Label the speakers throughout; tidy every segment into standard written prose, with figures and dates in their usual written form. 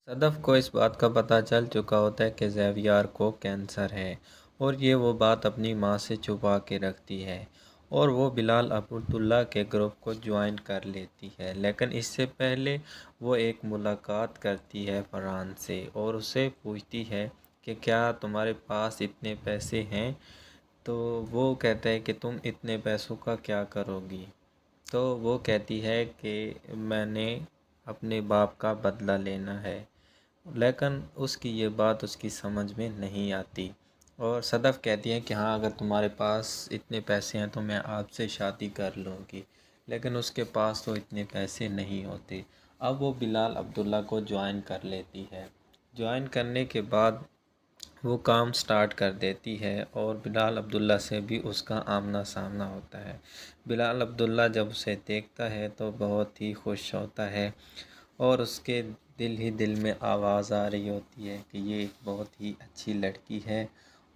Speaker 1: صدف کو اس بات کا پتہ چل چکا ہوتا ہے کہ زیویار کو کینسر ہے اور یہ وہ بات اپنی ماں سے چھپا کے رکھتی ہے اور وہ بلال عبداللہ کے گروپ کو جوائن کر لیتی ہے، لیکن اس سے پہلے وہ ایک ملاقات کرتی ہے فرحان سے اور اسے پوچھتی ہے کہ کیا تمہارے پاس اتنے پیسے ہیں؟ تو وہ کہتا ہے کہ تم اتنے پیسوں کا کیا کرو گی؟ تو وہ کہتی ہے کہ میں نے اپنے باپ کا بدلہ لینا ہے، لیکن اس کی یہ بات اس کی سمجھ میں نہیں آتی اور صدف کہتی ہے کہ ہاں، اگر تمہارے پاس اتنے پیسے ہیں تو میں آپ سے شادی کر لوں گی، لیکن اس کے پاس تو اتنے پیسے نہیں ہوتے۔ اب وہ بلال عبداللہ کو جوائن کر لیتی ہے۔ جوائن کرنے کے بعد وہ کام سٹارٹ کر دیتی ہے اور بلال عبداللہ سے بھی اس کا آمنا سامنا ہوتا ہے۔ بلال عبداللہ جب اسے دیکھتا ہے تو بہت ہی خوش ہوتا ہے اور اس کے دل ہی دل میں آواز آ رہی ہوتی ہے کہ یہ ایک بہت ہی اچھی لڑکی ہے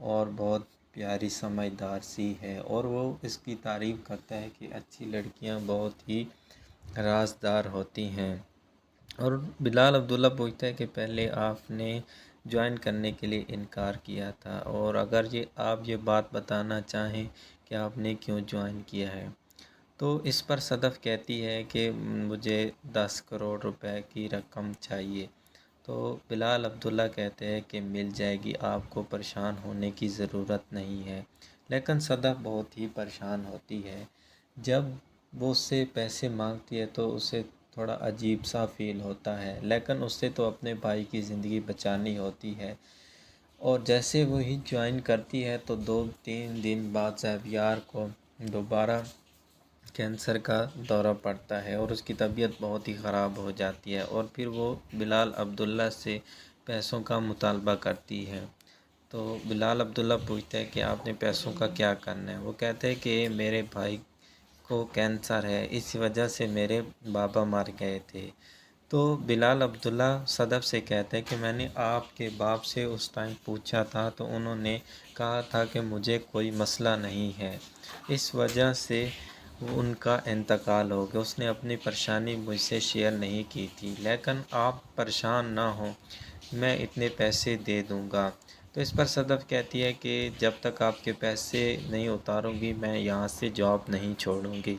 Speaker 1: اور بہت پیاری سمجھدار سی ہے، اور وہ اس کی تعریف کرتا ہے کہ اچھی لڑکیاں بہت ہی رازدار ہوتی ہیں۔ اور بلال عبداللہ پوچھتا ہے کہ پہلے آپ نے جوائن کرنے کے لیے انکار کیا تھا، اور اگر آپ یہ بات بتانا چاہیں کہ آپ نے کیوں جوائن کیا ہے؟ تو اس پر صدف کہتی ہے کہ مجھے 10 کروڑ روپے کی رقم چاہیے۔ تو بلال عبداللہ کہتے ہیں کہ مل جائے گی، آپ کو پریشان ہونے کی ضرورت نہیں ہے، لیکن صدف بہت ہی پریشان ہوتی ہے۔ جب وہ اس سے پیسے مانگتی ہے تو اسے تھوڑا عجیب سا فیل ہوتا ہے، لیکن اس سے تو اپنے بھائی کی زندگی بچانی ہوتی ہے، اور جیسے وہی جوائن کرتی ہے تو 2-3 دن بعد زیویار کو دوبارہ کینسر کا دورہ پڑتا ہے اور اس کی طبیعت بہت ہی خراب ہو جاتی ہے، اور پھر وہ بلال عبداللہ سے پیسوں کا مطالبہ کرتی ہے۔ تو بلال عبداللہ پوچھتا ہے کہ آپ نے پیسوں کا کیا کرنا ہے؟ وہ کہتے ہیں کہ میرے بھائی کو کینسر ہے، اس وجہ سے میرے بابا مر گئے تھے۔ تو بلال عبداللہ صدف سے کہتے ہیں کہ میں نے آپ کے باپ سے اس ٹائم پوچھا تھا تو انہوں نے کہا تھا کہ مجھے کوئی مسئلہ نہیں ہے، اس وجہ سے ان کا انتقال ہو گیا، اس نے اپنی پریشانی مجھ سے شیئر نہیں کی تھی، لیکن آپ پریشان نہ ہوں، میں اتنے پیسے دے دوں گا۔ تو اس پر صدف کہتی ہے کہ جب تک آپ کے پیسے نہیں اتاروں گی میں یہاں سے جاب نہیں چھوڑوں گی۔